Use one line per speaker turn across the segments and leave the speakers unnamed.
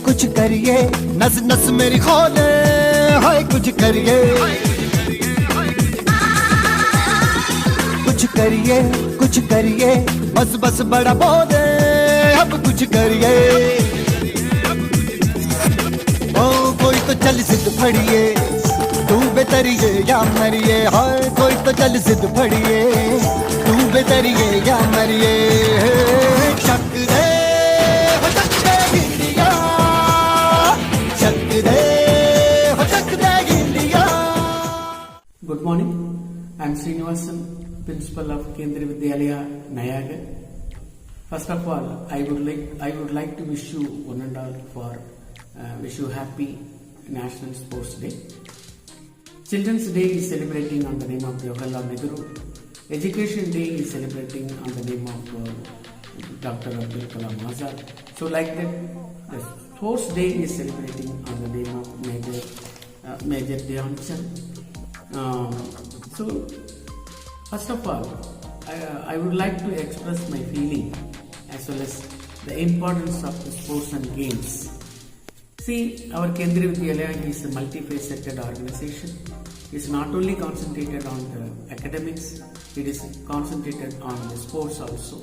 कुछ करिए नस नस मेरी खोले हाय कुछ करिए कुछ करिए बस बस बड़ा बोले अब कुछ करिए ओ कोई तो चल जिद फड़िए तू बेतरिए या मरिए हाय कोई तो चल जिद फड़िए तू बेतरिए या मरिए शक दे हो शक दे इंडिया शक दे हो शक दे India.
Good morning. I am Srinivasan, Principal of Kendriya Vidyalaya, Nayagar. First of all, I would like to wish you one and all wish you happy National Sports Day. Children's Day is celebrating on the name of Jawaharlal Nehru. Education Day is celebrating on the name of Dr. Abdul Kalam Azad. So like that, the Sports Day is celebrating on the name of Major Dhyanchand. So first of all, I would like to express my feeling as well as the importance of the sports and games. See, our Kendriya Vidyalaya is a multifaceted organization. It is not only concentrated on the academics, it is concentrated on the sports also.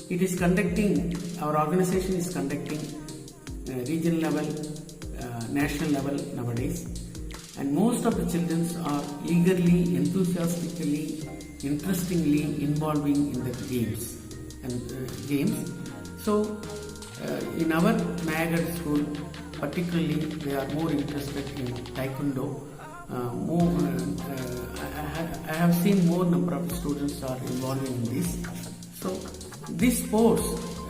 It is conducting, our organization is conducting regional level, national level nowadays. And most of the children are eagerly, enthusiastically, interestingly involving in the games. So, in our Nayagar school, particularly, they are more interested in Taekwondo. I have seen more number of students are involved in this. So, this sports,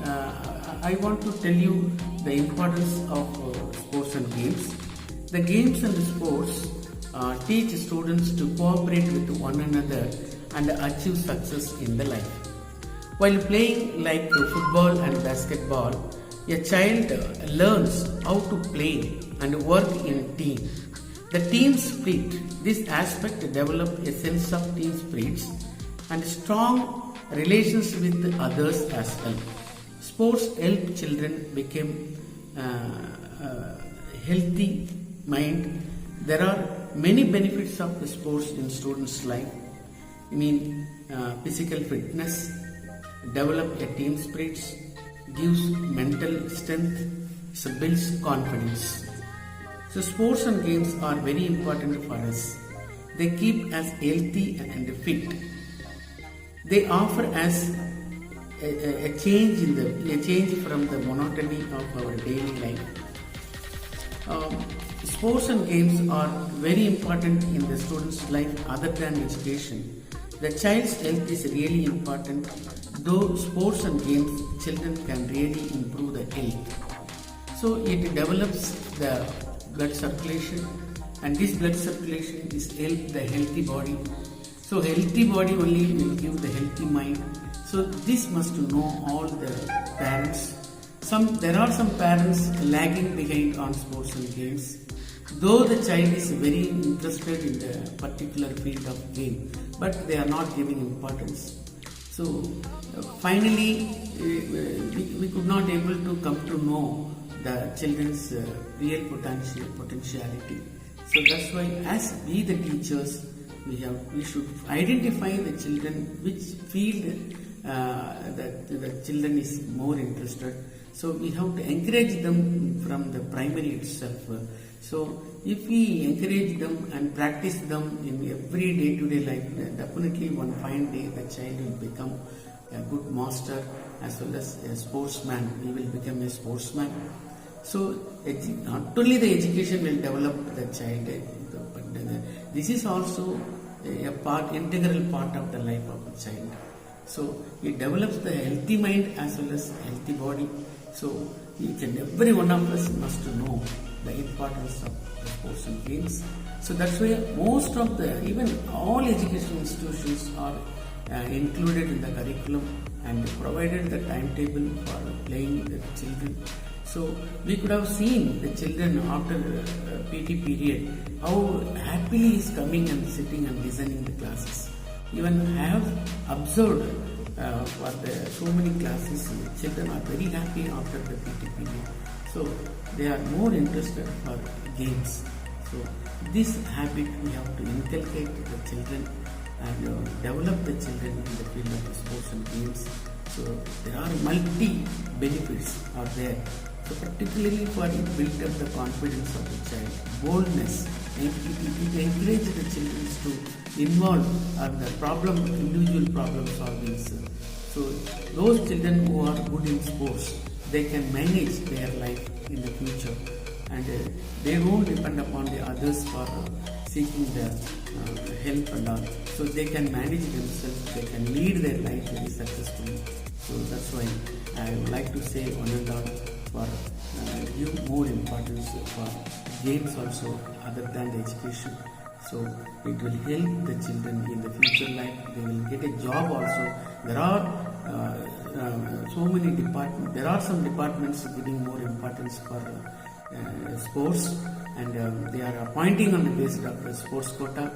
I want to tell you the importance of sports and games. The games and the sports teach students to cooperate with one another and achieve success in the life. While playing like football and basketball, a child learns how to play and work in a team. The team spirit, this aspect develops a sense of team spirit and strong relations with others as well. Sports help children become healthy mind. There are many benefits of the sports in students' life. Physical fitness, develop a team spirit, gives mental strength, so builds confidence. So sports and games are very important for us. They keep us healthy and fit. They offer us a change from the monotony of our daily life. Sports and games are very important in the student's life other than education. The child's health is really important. Though sports and games, children can really improve the health. So it develops the blood circulation, and this blood circulation is help the healthy body. So healthy body only will give the healthy mind. So this must know all the parents. There are some parents lagging behind on sports and games. Though the child is very interested in the particular field of game, but they are not giving importance. So finally, we could not able to come to know the children's real potentiality. So that's why, as we the teachers, we should identify the children which field that the children is more interested. So we have to encourage them from the primary itself. So if we encourage them and practice them in every day-to-day life, definitely one fine day the child will become a good master as well as a sportsman. He will become a sportsman. So not only the education will develop the child, but this is also a integral part of the life of a child. So it develops the healthy mind as well as healthy body. So each and every one of us must know the importance of the sports and games. So that's why most of even all educational institutions are included in the curriculum and provided the timetable for playing with the children. So we could have seen the children after PT period, how happily is coming and sitting and listening to classes. Even I have observed for so many classes, children are very happy after the PT period. So they are more interested for games. So this habit we have to inculcate to the children and develop the children in the field of sports and games. So there are multi benefits are there. So particularly for it build up the confidence of the child, boldness. It encourages the children to involve in the individual problem solving. So those children who are good in sports, they can manage their life in the future, and they won't depend upon the others for seeking the help and all. So they can manage themselves, they can lead their life very successfully. So that's why I would like to say one and all for give more importance for games also other than the education. So it will help the children in the future life. They will get a job also. There are so many departments. There are some departments giving more importance for sports, and they are appointing on the basis of the sports quota.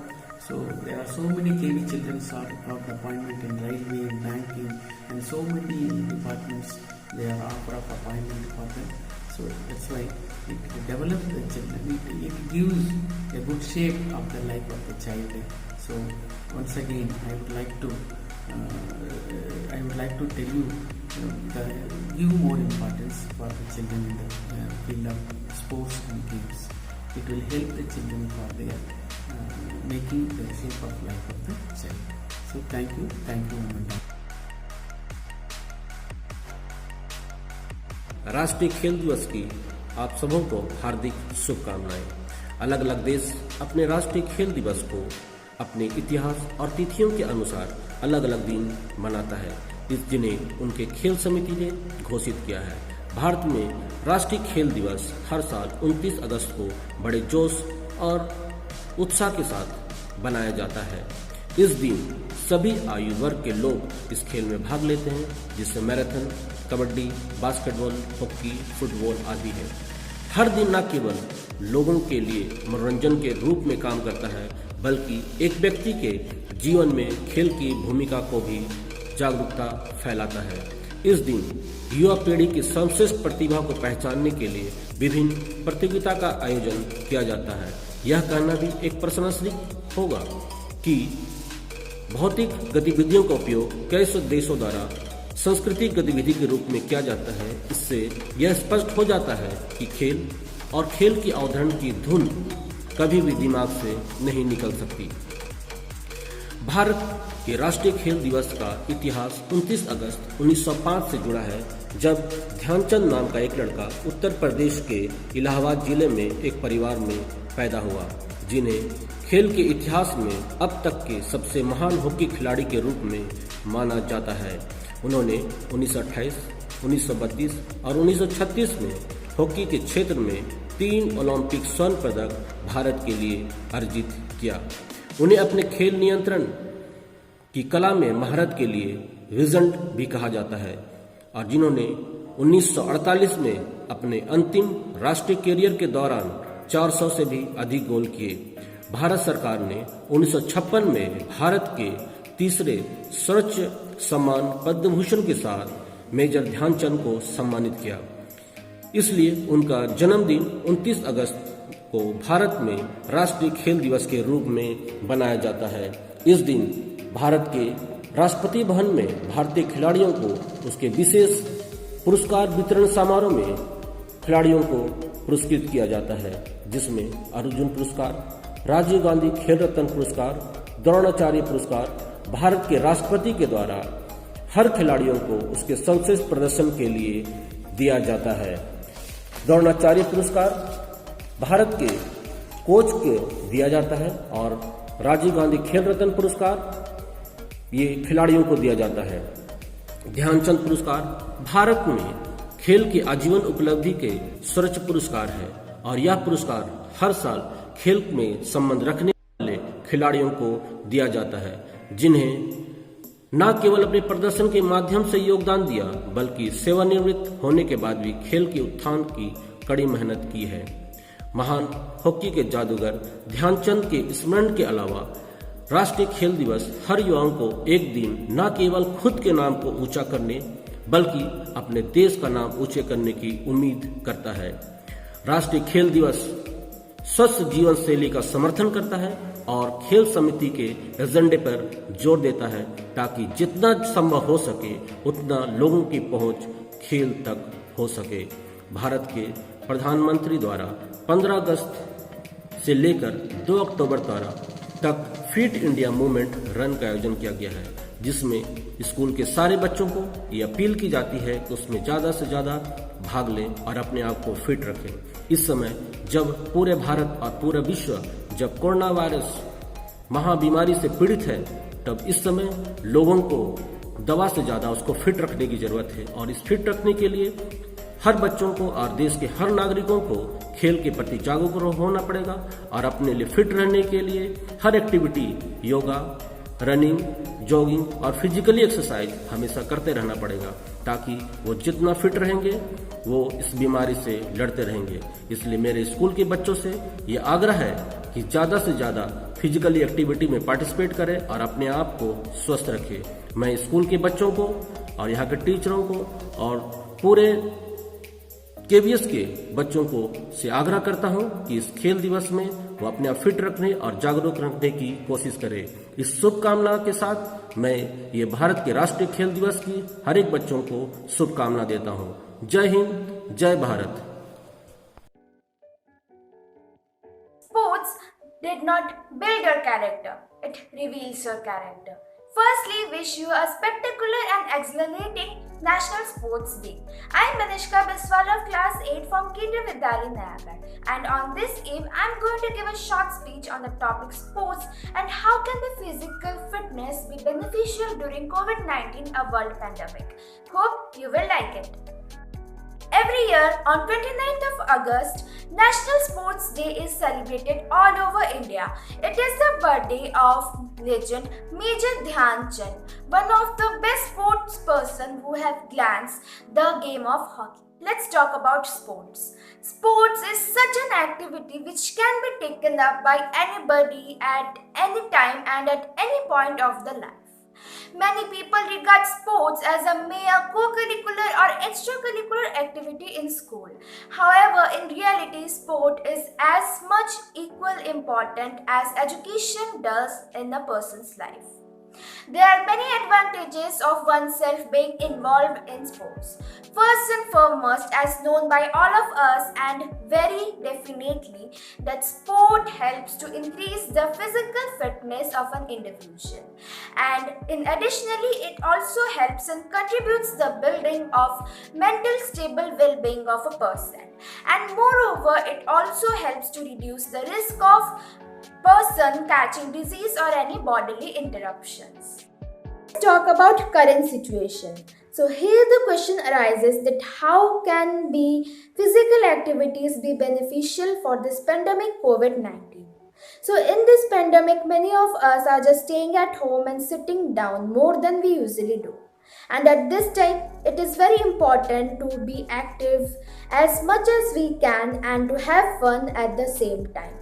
So there are so many KV children of the appointment in railway, in banking, and so many departments they are offer of appointment for them. So that's why it develops the children. It gives a good shape of the life of the child. So once again, I would like to tell you, give more importance for the children in the field of sports and games. It will help the children for their making the shape of life of the child. So thank you, Amanda.
राष्ट्रीय खेल दिवस की आप सबों को हार्दिक शुभकामनाएं। अलग अलग देश अपने राष्ट्रीय खेल दिवस को अपने इतिहास और तिथियों के अनुसार अलग अलग दिन मनाता है, इस जिन्हें उनके खेल समिति ने घोषित किया है। भारत में राष्ट्रीय खेल दिवस हर साल 29 अगस्त को बड़े जोश और उत्साह के साथ बनाया जाता है। इस दिन सभी आयु वर्ग के लोग इस खेल में भाग लेते हैं, जिसमें marathon, kabaddi, basketball, hockey, football आदि है। हर दिन न केवल लोगों के लिए मनोरंजन के रूप में काम करता है, बल्कि एक व्यक्ति के जीवन में खेल की भूमिका को भी जागरूकता फैलाता है। इस दिन युवा पीढ़ी की सर्वश्रेष्ठ प्रतिभा को पहचानने के लिए विभिन्न प्रतियोगिता का आयोजन किया जाता है। यह कहना भी एक प्रशंसनीय होगा कि भौतिक गतिविधियों का उपयोग कई देशों द्वारा सांस्कृतिक गतिविधि के रूप में किया जाता है। इससे यह स्पष्ट हो जाता है कि खेल और खेल की अवधारणा की धुन कभी भी दिमाग से नहीं निकल सकती। भारत के राष्ट्रीय खेल दिवस का इतिहास 29 अगस्त 1905 से जुड़ा है, जब ध्यानचंद नाम का एक लड़का उत्तर प्रदेश के इलाहाबाद जिले में एक परिवार में पैदा हुआ, जिन्हें खेल के इतिहास में अब तक के सबसे महान हॉकी खिलाड़ी के रूप में माना जाता है। उन्होंने 1928, 1932 और 1936 में हॉकी के क्षेत्र में 3 ओलंपिक स्वर्ण पदक भारत के लिए अर्जित किया। उन्हें अपने खेल नियंत्रण की कला में महारत के लिए विजंट भी कहा जाता है, और जिन्होंने 1948 में अपने अंतिम राष्ट्रीय कैरियर के दौरान 400 से भी अधिक गोल किए। भारत सरकार ने 1956 में भारत के तीसरे सर्वोच्च सम्मान पद्म भूषण के साथ मेजर ध्यानचंद को सम्मानित किया। इसलिए उनका जन्मदिन 29 अगस्त को भारत में राष्ट्रीय खेल दिवस के रूप में बनाया जाता है। इस दिन भारत के राष्ट्रपति भवन में भारतीय खिलाड़ियों को उसके विशेष पुरस्कार वितरण समारोह में खिलाड़ियों को पुरस्कृत किया जाता है, जिसमें अर्जुन पुरस्कार, राजीव गांधी खेल रत्न पुरस्कार, द्रोणाचार्य पुरस्कार भारत के राष्ट्रपति के द्वारा हर खिलाड़ियों को उसके सर्वश्रेष्ठ प्रदर्शन के लिए दिया जाता है। द्रोणाचार्य पुरस्कार भारत के कोच को दिया जाता है, और राजीव गांधी खेल रत्न पुरस्कार ये खिलाड़ियों को दिया जाता है। ध्यानचंद पुरस्कार भारत में खेल की आजीवन उपलब्धि के सर्वोच्च पुरस्कार है, और यह पुरस्कार हर साल खेल में संबंध रखने वाले खिलाड़ियों को दिया जाता है, जिन्हें न केवल अपने प्रदर्शन के माध्यम से योगदान दिया, बल्कि सेवानिवृत्त होने के बाद भी खेल के उत्थान की कड़ी मेहनत की है। महान हॉकी के जादूगर ध्यानचंद के स्मरण के अलावा राष्ट्रीय खेल दिवस हर युवाओं को एक दिन न केवल खुद के नाम को ऊंचा करने, बल्कि अपने देश का नाम ऊंचे करने की उम्मीद करता है। राष्ट्रीय खेल दिवस स्वस्थ जीवन शैली का समर्थन करता है और खेल समिति के एजेंडे पर जोर देता है ताकि जितना संभव हो सके उतना लोगों की पहुंच खेल तक हो सके। भारत के प्रधानमंत्री द्वारा 15 अगस्त से लेकर 2 अक्टूबर तक फिट इंडिया मूवमेंट रन का आयोजन किया गया है, जिसमें स्कूल के सारे बच्चों को ये अपील की जाती है कि उसमें ज़्यादा से ज़्यादा भाग लें और अपने आप को फिट रखें। इस समय जब पूरे भारत और पूरा विश्व जब कोरोना वायरस महाबीमारी से पीड़ित है, तब इस समय लोगों को दवा से ज़्यादा उसको फिट रखने की जरूरत है और इस फिट रखने के लिए हर बच्चों को और देश के हर नागरिकों को खेल के प्रति जागरूक होना पड़ेगा और अपने लिए फिट रहने के लिए हर एक्टिविटी योगा, रनिंग, जॉगिंग और फिजिकली एक्सरसाइज हमेशा करते रहना पड़ेगा ताकि वो जितना फिट रहेंगे वो इस बीमारी से लड़ते रहेंगे। इसलिए मेरे स्कूल के बच्चों से ये आग्रह है कि ज़्यादा से ज़्यादा फिजिकली एक्टिविटी में पार्टिसिपेट करें और अपने आप को स्वस्थ रखें। मैं स्कूल के बच्चों को और यहाँ के टीचरों को और पूरे KVS के बच्चों को से आग्रह करता हूं कि इस खेल दिवस में वो अपने आप फिट रखने और जागरूक रखने की कोशिश करें। इस शुभकामना के साथ मैं ये भारत के राष्ट्रीय खेल दिवस की हर एक बच्चों को शुभकामना देता हूं। जय हिंद, जय Bharat.
Sports did not build your character, it reveals your character. Firstly, wish you a spectacular and exhilarating National Sports Day. I am Manishka Biswal of Class 8 from Kendriya Vidyalaya Nayagarh, and on this eve, I am going to give a short speech on the topic sports and how can the physical fitness be beneficial during COVID-19, a world pandemic. Hope you will like it. Every year on 29th of August, National Sports Day is celebrated all over India. It is the birthday of legend Major Dhyan Chand, one of the best sports person who have glanced the game of hockey. Let's talk about sports. Sports is such an activity which can be taken up by anybody at any time and at any point of the life. Many people regard sports as a mere co-curricular or extracurricular activity in school. However, in reality, sport is as much equal important as education does in a person's life. There are many advantages of oneself being involved in sports. First and foremost, as known by all of us and very definitely, that sport helps to increase the physical fitness of an individual. And additionally, it also helps and contributes the building of mental stable well-being of a person. And moreover, it also helps to reduce the risk of person catching disease or any bodily interruptions. Let's talk about current situation. So here the question arises that how can physical activities be beneficial for this pandemic COVID-19? So in this pandemic, many of us are just staying at home and sitting down more than we usually do. And at this time, it is very important to be active as much as we can and to have fun at the same time.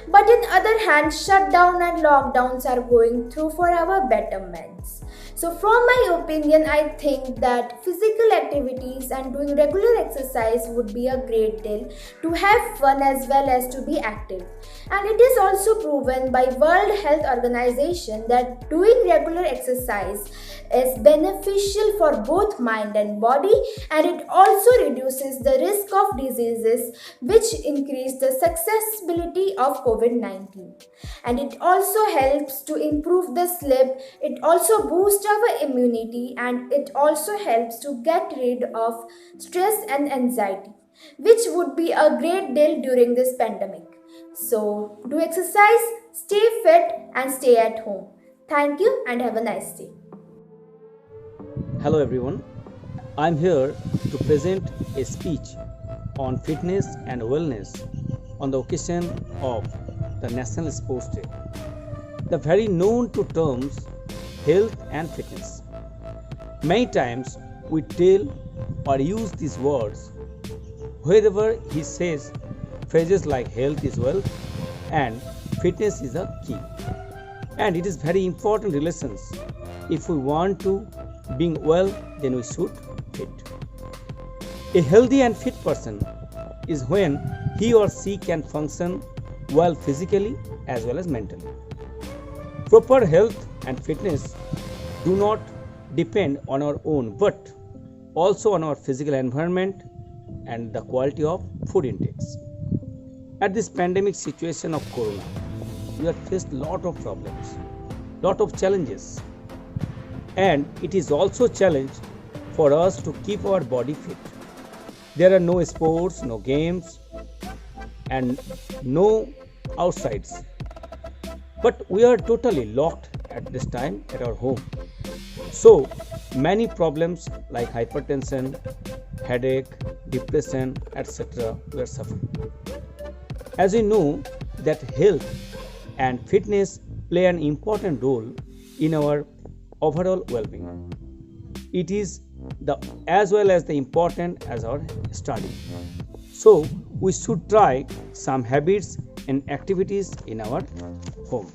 But on the other hand, shutdown and lockdowns are going through for our betterments. So from my opinion, I think that physical activities and doing regular exercise would be a great deal to have fun as well as to be active. And it is also proven by World Health Organization that doing regular exercise is beneficial for both mind and body, and it also reduces the risk of diseases which increase the susceptibility of COVID-19. And it also helps to improve the sleep, it also boosts our immunity, and it also helps to get rid of stress and anxiety, which would be a great deal during this pandemic. So, do exercise, stay fit and stay at home. Thank you and have a nice day.
Hello everyone, I am here to present a speech on fitness and wellness on the occasion of the National Sports Day. The very known to terms health and fitness. Many times we tell or use these words wherever he says phrases like health is wealth and fitness is a key. And it is very important relations if we want to being well, then we should fit. A healthy and fit person is when he or she can function well physically as well as mentally. Proper health and fitness do not depend on our own but also on our physical environment and the quality of food intakes. At this pandemic situation of corona, we have faced lot of problems, lot of challenges, and it is also a challenge for us to keep our body fit. There are no sports, no games, and no outsides. But we are totally locked at this time at our home. So many problems like hypertension, headache, depression, etc. we are suffering. As we know that health and fitness play an important role in our overall well-being. It is as well as the important as our study. So we should try some habits and activities in our home.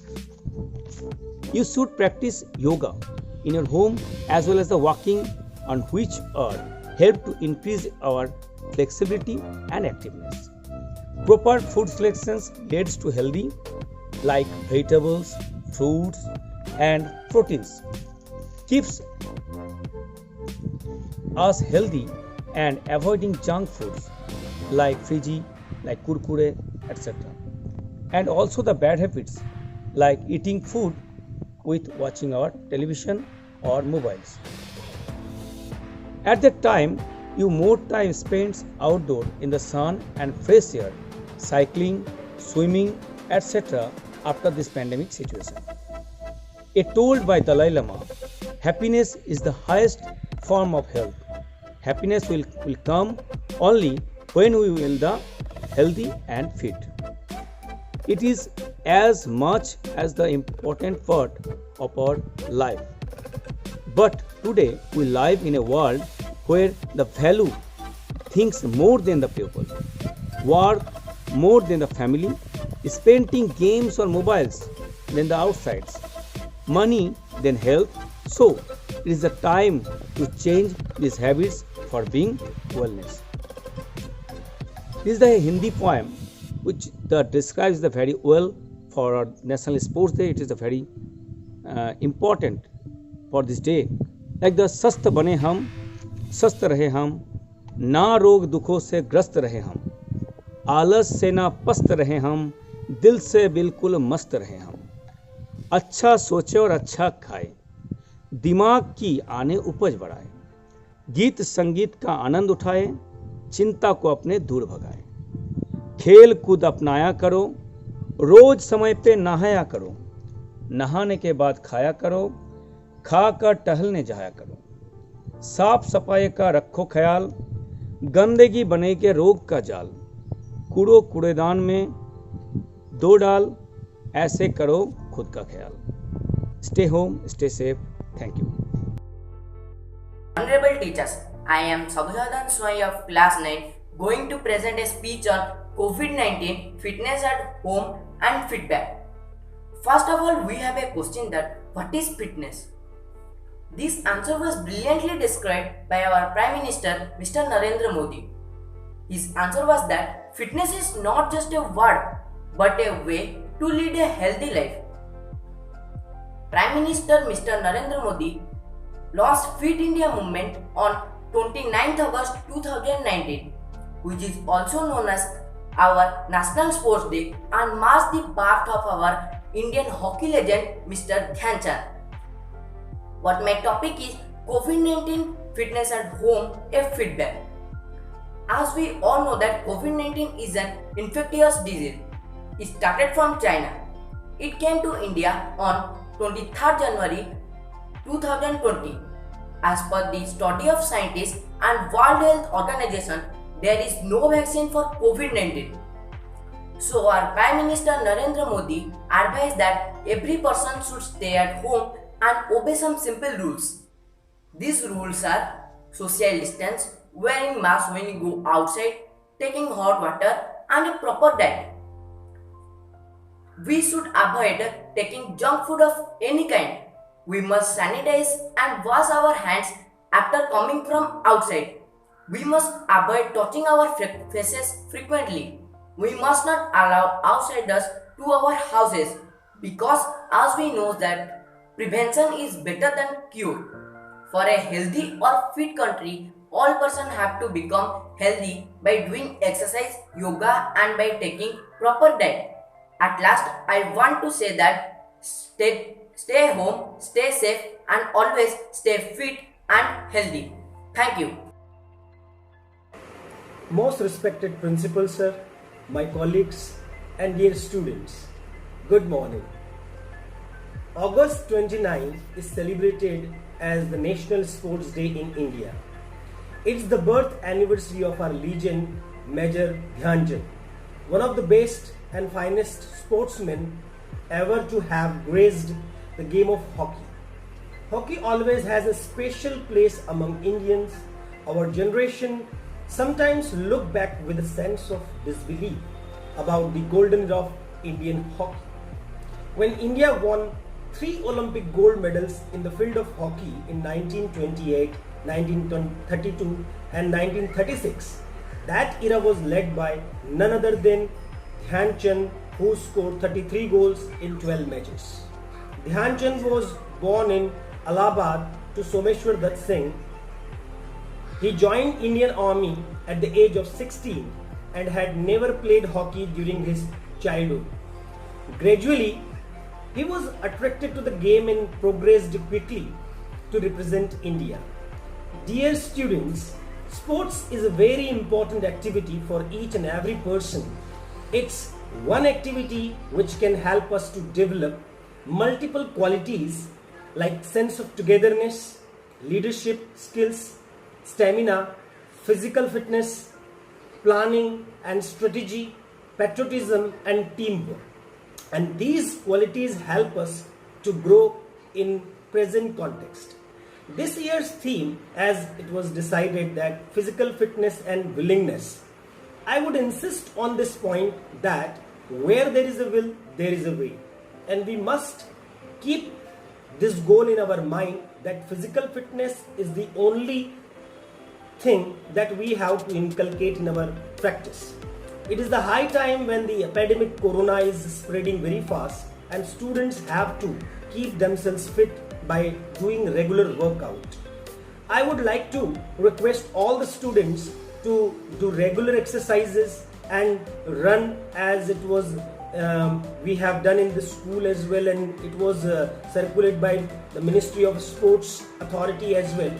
You should practice yoga in your home as well as the walking, on which are help to increase our flexibility and activeness. Proper food selections leads to healthy like vegetables, fruits and proteins. Keeps us healthy and avoiding junk foods like fridgy, like kurkure, etc. And also the bad habits like eating food with watching our television or mobiles. At that time, you more time spent outdoor in the sun and fresh air, cycling, swimming, etc. after this pandemic situation. A told by Dalai Lama, happiness is the highest form of health. Happiness will come only when we will be healthy and fit. It is as much as the important part of our life. But today we live in a world where the value thinks more than the people, work more than the family, spending games or mobiles than the outsides, money than health. So it is the time to change these habits for being wellness. This is the Hindi poem which describes the very well for our National Sports Day. It is a very important for this day. Like the स्वस्थ बने हम, स्वस्थ रहे हम, ना रोग दुखों से ग्रस्त रहे हम, आलस से ना पस्त रहे हम, दिल से बिल्कुल मस्त रहे हम, अच्छा सोचे और अच्छा खाए, दिमाग की आने उपज बढ़ाए, गीत संगीत का आनंद उठाए, चिंता को अपने दूर भगाए, खेल कूद अपनाया करो, रोज समय पे नहाया करो, नहाने के बाद खाया करो, खाकर टहलने जाया करो, साफ सफाई का रखो ख्याल, गंदगी बने के रोग का जाल, कूड़ो कूड़ेदान में दो डाल, ऐसे करो खुद का ख्याल. Stay home, stay safe. Thank you.
Honorable teachers, I am Sabhadan Swai of class 9 going to present a speech on COVID-19 fitness at home and feedback. First of all, we have a question that what is fitness? This answer was brilliantly described by our Prime Minister Mr. Narendra Modi. His answer was that fitness is not just a word but a way to lead a healthy life. Prime Minister Mr. Narendra Modi launched Fit India movement on 29th August 2019, which is also known as our National Sports Day and marks the birth of our Indian hockey legend Mr. Dhyan Chand. What my topic is COVID-19 fitness at home, a feedback. As we all know that COVID-19 is an infectious disease. It started from China. It came to India on 23rd January 2020. As per the study of scientists and World Health Organization, there is no vaccine for COVID-19. So our Prime Minister Narendra Modi advised that every person should stay at home and obey some simple rules. These rules are social distance, wearing mask when you go outside, taking hot water and a proper diet. We should avoid taking junk food of any kind. We must sanitize and wash our hands after coming from outside. We must avoid touching our faces frequently. We must not allow outsiders to our houses because as we know that prevention is better than cure. For a healthy or fit country, all persons have to become healthy by doing exercise, yoga and by taking proper diet. At last, I want to say that stay home, stay safe and always stay fit and healthy. Thank you.
Most respected principal sir, my colleagues and dear students, good morning. August 29 is celebrated as the National Sports Day in India. It's the birth anniversary of our legend Major Dhyan Chand, one of the best and finest sportsmen ever to have graced the game of hockey. Hockey always has a special place among Indians. Our generation sometimes look back with a sense of disbelief about the golden era of Indian hockey. When India won 3 Olympic gold medals in the field of hockey in 1928, 1932 and 1936, that era was led by none other than Dhyan Chand, who scored 33 goals in 12 matches. Dhyan Chand was born in Allahabad to Someshwar Dutt Singh. He joined Indian Army at the age of 16 and had never played hockey during his childhood. Gradually, he was attracted to the game and progressed quickly to represent India. Dear students, sports is a very important activity for each and every person. It's one activity which can help us to develop multiple qualities like sense of togetherness, leadership skills, stamina, physical fitness, planning and strategy, patriotism and teamwork. And these qualities help us to grow in present context. This year's theme, as it was decided that physical fitness and willingness, I would insist on this point that where there is a will, there is a way. And we must keep this goal in our mind that physical fitness is the only thing that we have to inculcate in our practice. It is the high time when the epidemic corona is spreading very fast and students have to keep themselves fit by doing regular workout. I would like to request all the students to do regular exercises and run as it was we have done in the school as well, and it was circulated by the Ministry of Sports Authority as well.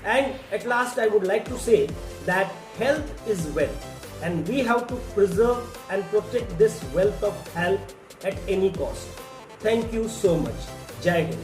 And at last I would like to say that health is wealth and we have to preserve and protect this wealth of health at any cost. Thank you so much. Jai Hind.